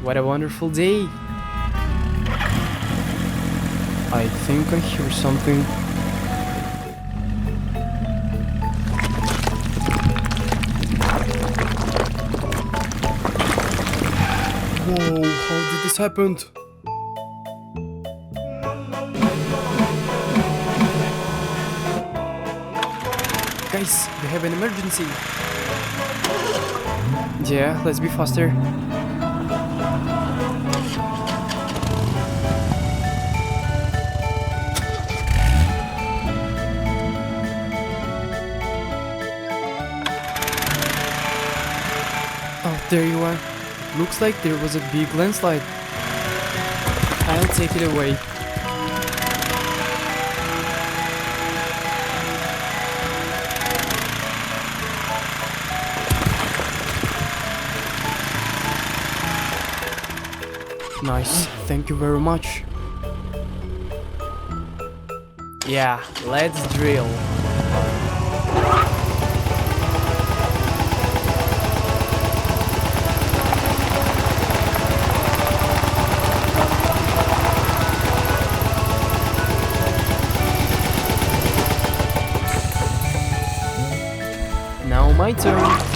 what a wonderful day. I think I hear something. Whoa, how did this happen? Guys, we have an emergency. Yeah, let's be faster. Oh, there you are. Looks like there was a big landslide. I'll take it away. Nice, thank you very much. Yeah, let's drill. Now my turn.